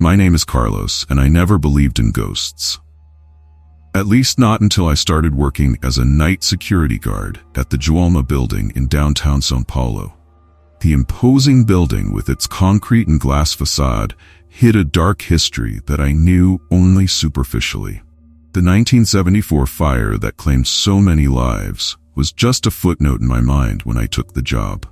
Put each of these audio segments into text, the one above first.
My name is Carlos, and I never believed in ghosts. At least not until I started working as a night security guard at the Joelma Building in downtown São Paulo. The imposing building with its concrete and glass facade hid a dark history that I knew only superficially. The 1974 fire that claimed so many lives was just a footnote in my mind when I took the job.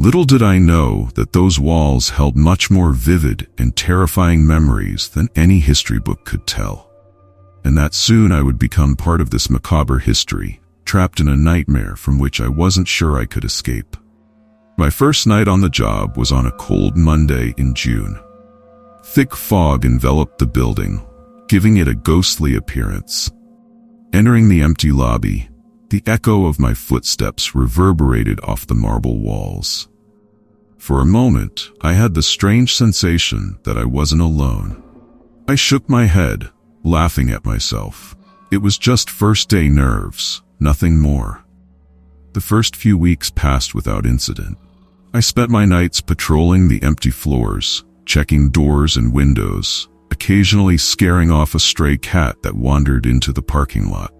Little did I know that those walls held much more vivid and terrifying memories than any history book could tell. And that soon I would become part of this macabre history, trapped in a nightmare from which I wasn't sure I could escape. My first night on the job was on a cold Monday in June. Thick fog enveloped the building, giving it a ghostly appearance. Entering the empty lobby, the echo of my footsteps reverberated off the marble walls. For a moment, I had the strange sensation that I wasn't alone. I shook my head, laughing at myself. It was just first-day nerves, nothing more. The first few weeks passed without incident. I spent my nights patrolling the empty floors, checking doors and windows, occasionally scaring off a stray cat that wandered into the parking lot.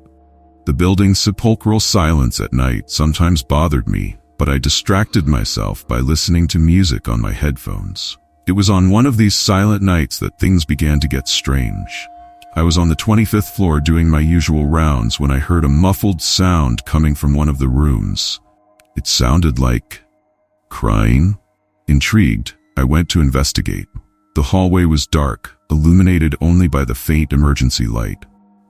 The building's sepulchral silence at night sometimes bothered me, but I distracted myself by listening to music on my headphones. It was on one of these silent nights that things began to get strange. I was on the 25th floor doing my usual rounds when I heard a muffled sound coming from one of the rooms. It sounded like crying. Intrigued, I went to investigate. The hallway was dark, illuminated only by the faint emergency light.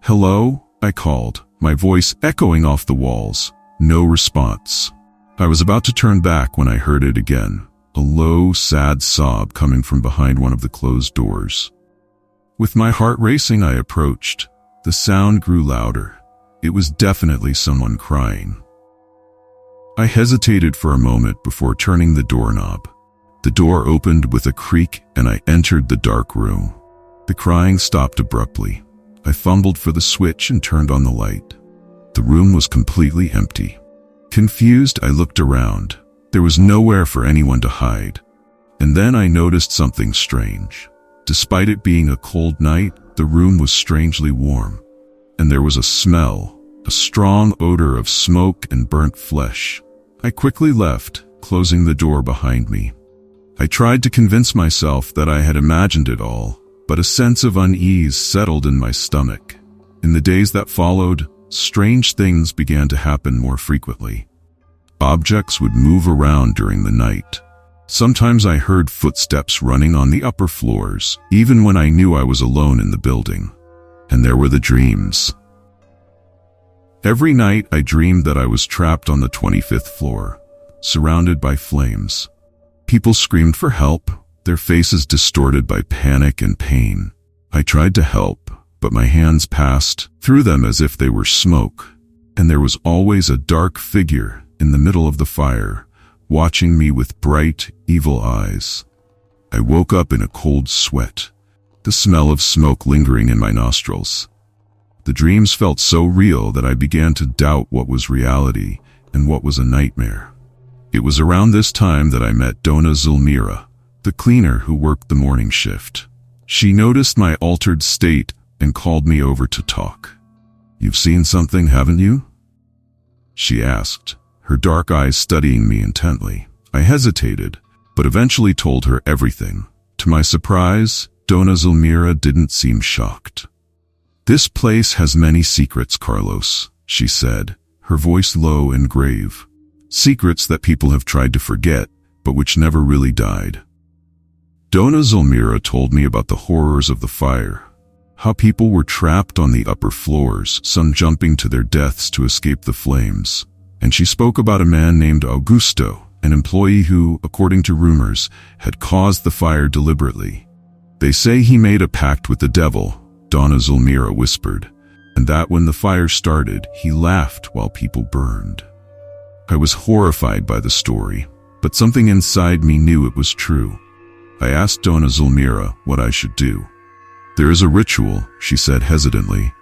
"Hello?" I called, my voice echoing off the walls. No response. I was about to turn back when I heard it again, a low, sad sob coming from behind one of the closed doors. With my heart racing, I approached. The sound grew louder. It was definitely someone crying. I hesitated for a moment before turning the doorknob. The door opened with a creak and I entered the dark room. The crying stopped abruptly. I fumbled for the switch and turned on the light. The room was completely empty. Confused, I looked around. There was nowhere for anyone to hide. And then I noticed something strange. Despite it being a cold night, the room was strangely warm. And there was a smell, a strong odor of smoke and burnt flesh. I quickly left, closing the door behind me. I tried to convince myself that I had imagined it all, but a sense of unease settled in my stomach. In the days that followed, strange things began to happen more frequently. Objects would move around during the night. Sometimes I heard footsteps running on the upper floors, even when I knew I was alone in the building. And there were the dreams. Every night I dreamed that I was trapped on the 25th floor, surrounded by flames. People screamed for help, their faces distorted by panic and pain. I tried to help, but my hands passed through them as if they were smoke. And there was always a dark figure in the middle of the fire, watching me with bright, evil eyes. I woke up in a cold sweat, the smell of smoke lingering in my nostrils. The dreams felt so real that I began to doubt what was reality and what was a nightmare. It was around this time that I met Dona Zulmira, the cleaner who worked the morning shift. She noticed my altered state and called me over to talk. "You've seen something, haven't you?" she asked, her dark eyes studying me intently. I hesitated, but eventually told her everything. To my surprise, Dona Zulmira didn't seem shocked. "This place has many secrets, Carlos," she said, her voice low and grave. "Secrets that people have tried to forget, but which never really died." Dona Zulmira told me about the horrors of the fire, how people were trapped on the upper floors, some jumping to their deaths to escape the flames. And she spoke about a man named Augusto, an employee who, according to rumors, had caused the fire deliberately. "They say he made a pact with the devil," Dona Zulmira whispered, "and that when the fire started, he laughed while people burned." I was horrified by the story, but something inside me knew it was true. I asked Dona Zulmira what I should do. "There is a ritual," she said hesitantly.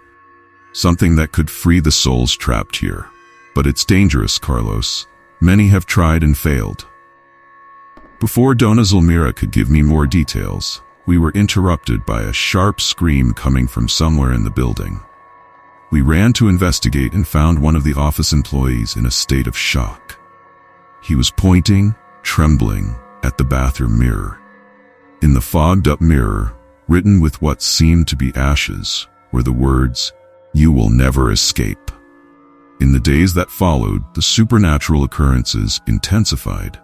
"Something that could free the souls trapped here. But it's dangerous, Carlos. Many have tried and failed." Before Dona Zulmira could give me more details, we were interrupted by a sharp scream coming from somewhere in the building. We ran to investigate and found one of the office employees in a state of shock. He was pointing, trembling, at the bathroom mirror. In the fogged-up mirror, written with what seemed to be ashes, were the words, "You will never escape." In the days that followed, the supernatural occurrences intensified.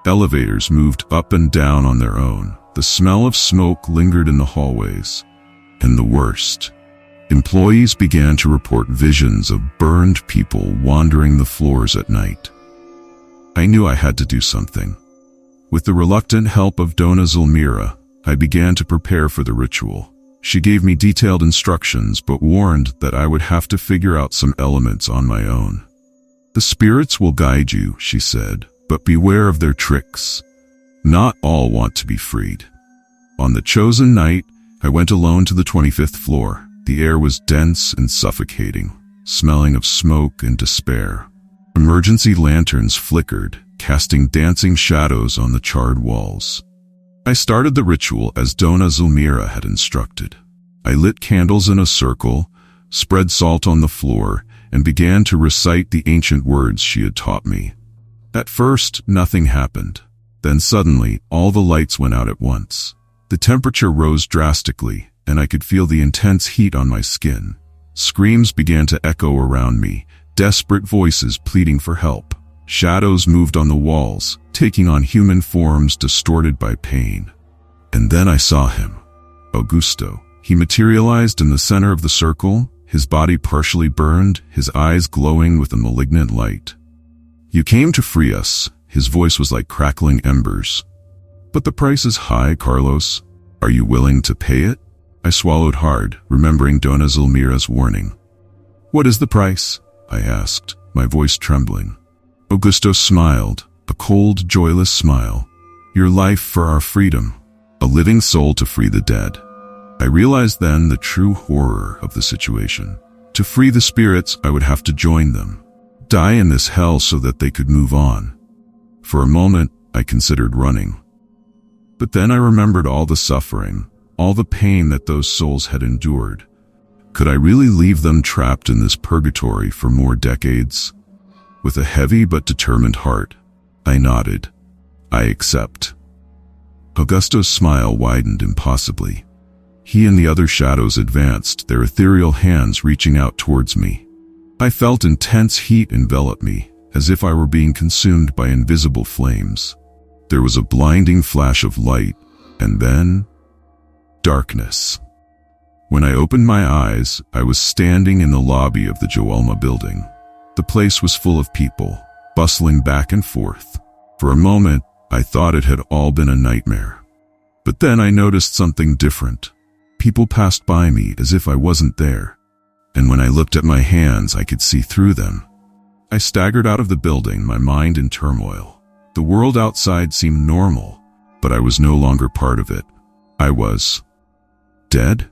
Elevators moved up and down on their own. The smell of smoke lingered in the hallways. And the worst, employees began to report visions of burned people wandering the floors at night. I knew I had to do something. With the reluctant help of Dona Zulmira, I began to prepare for the ritual. She gave me detailed instructions but warned that I would have to figure out some elements on my own. "The spirits will guide you," she said, "but beware of their tricks. Not all want to be freed." On the chosen night, I went alone to the 25th floor. The air was dense and suffocating, smelling of smoke and despair. Emergency lanterns flickered, casting dancing shadows on the charred walls. I started the ritual as Dona Zulmira had instructed. I lit candles in a circle, spread salt on the floor, and began to recite the ancient words she had taught me. At first, nothing happened. Then suddenly, all the lights went out at once. The temperature rose drastically, and I could feel the intense heat on my skin. Screams began to echo around me, desperate voices pleading for help. Shadows moved on the walls, taking on human forms distorted by pain. And then I saw him. Augusto. He materialized in the center of the circle, his body partially burned, his eyes glowing with a malignant light. "You came to free us," his voice was like crackling embers. "But the price is high, Carlos. Are you willing to pay it?" I swallowed hard, remembering Dona Zulmira's warning. "What is the price?" I asked, my voice trembling. Augusto smiled, a cold, joyless smile. "Your life for our freedom, a living soul to free the dead." I realized then the true horror of the situation. To free the spirits, I would have to join them, die in this hell so that they could move on. For a moment, I considered running. But then I remembered all the suffering, all the pain that those souls had endured. Could I really leave them trapped in this purgatory for more decades? With a heavy but determined heart, I nodded. "I accept." Augusto's smile widened impossibly. He and the other shadows advanced, their ethereal hands reaching out towards me. I felt intense heat envelop me, as if I were being consumed by invisible flames. There was a blinding flash of light, and then darkness. When I opened my eyes, I was standing in the lobby of the Joelma Building. The place was full of people, bustling back and forth. For a moment, I thought it had all been a nightmare. But then I noticed something different. People passed by me as if I wasn't there. And when I looked at my hands, I could see through them. I staggered out of the building, my mind in turmoil. The world outside seemed normal, but I was no longer part of it. I was dead?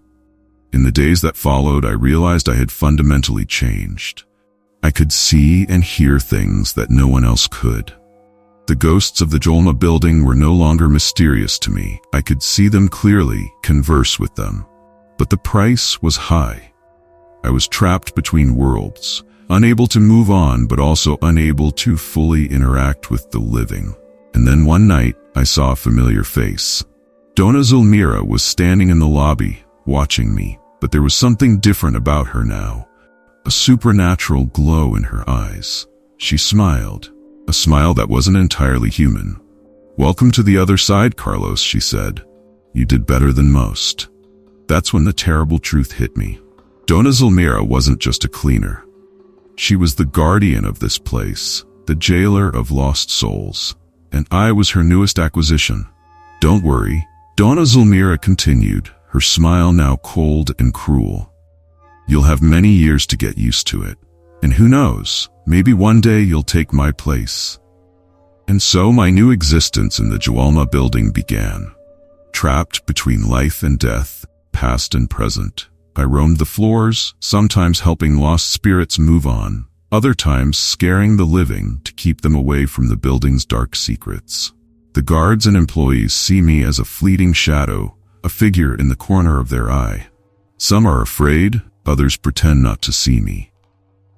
In the days that followed, I realized I had fundamentally changed. I could see and hear things that no one else could. The ghosts of the Joelma Building were no longer mysterious to me. I could see them clearly, converse with them. But the price was high. I was trapped between worlds, unable to move on, but also unable to fully interact with the living. And then one night, I saw a familiar face. Dona Zulmira was standing in the lobby, watching me, but there was something different about her now. A supernatural glow in her eyes. She smiled, a smile that wasn't entirely human. "Welcome to the other side, Carlos," she said. "You did better than most." That's when the terrible truth hit me. Dona Zulmira wasn't just a cleaner. She was the guardian of this place, the jailer of lost souls, and I was her newest acquisition. "Don't worry," Dona Zulmira continued, her smile now cold and cruel. "You'll have many years to get used to it. And who knows, maybe one day you'll take my place." And so my new existence in the Joelma Building began. Trapped between life and death, past and present, I roamed the floors, sometimes helping lost spirits move on, other times scaring the living to keep them away from the building's dark secrets. The guards and employees see me as a fleeting shadow, a figure in the corner of their eye. Some are afraid, others pretend not to see me.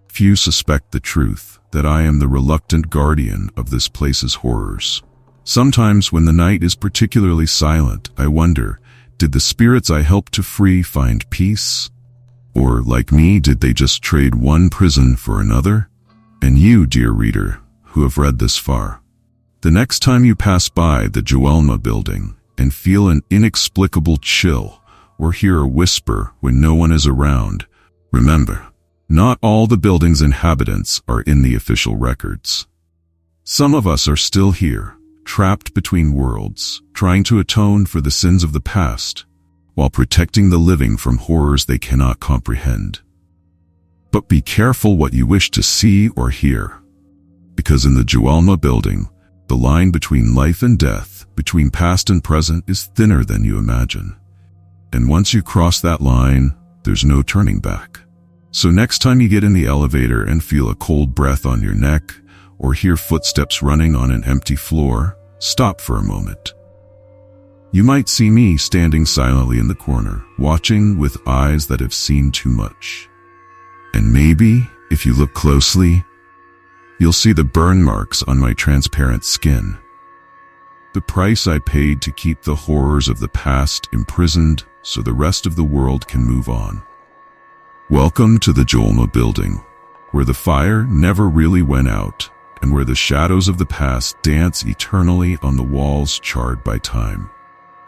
Few suspect the truth, that I am the reluctant guardian of this place's horrors. Sometimes when the night is particularly silent, I wonder, did the spirits I helped to free find peace? Or, like me, did they just trade one prison for another? And you, dear reader, who have read this far, the next time you pass by the Joelma Building and feel an inexplicable chill or hear a whisper when no one is around, remember, not all the building's inhabitants are in the official records. Some of us are still here, trapped between worlds, trying to atone for the sins of the past, while protecting the living from horrors they cannot comprehend. But be careful what you wish to see or hear, because in the Joelma Building, the line between life and death, between past and present, is thinner than you imagine. And once you cross that line, there's no turning back. So next time you get in the elevator and feel a cold breath on your neck, or hear footsteps running on an empty floor, stop for a moment. You might see me standing silently in the corner, watching with eyes that have seen too much. And maybe, if you look closely, you'll see the burn marks on my transparent skin. The price I paid to keep the horrors of the past imprisoned so the rest of the world can move on. Welcome to the Joelma Building, where the fire never really went out, and where the shadows of the past dance eternally on the walls charred by time.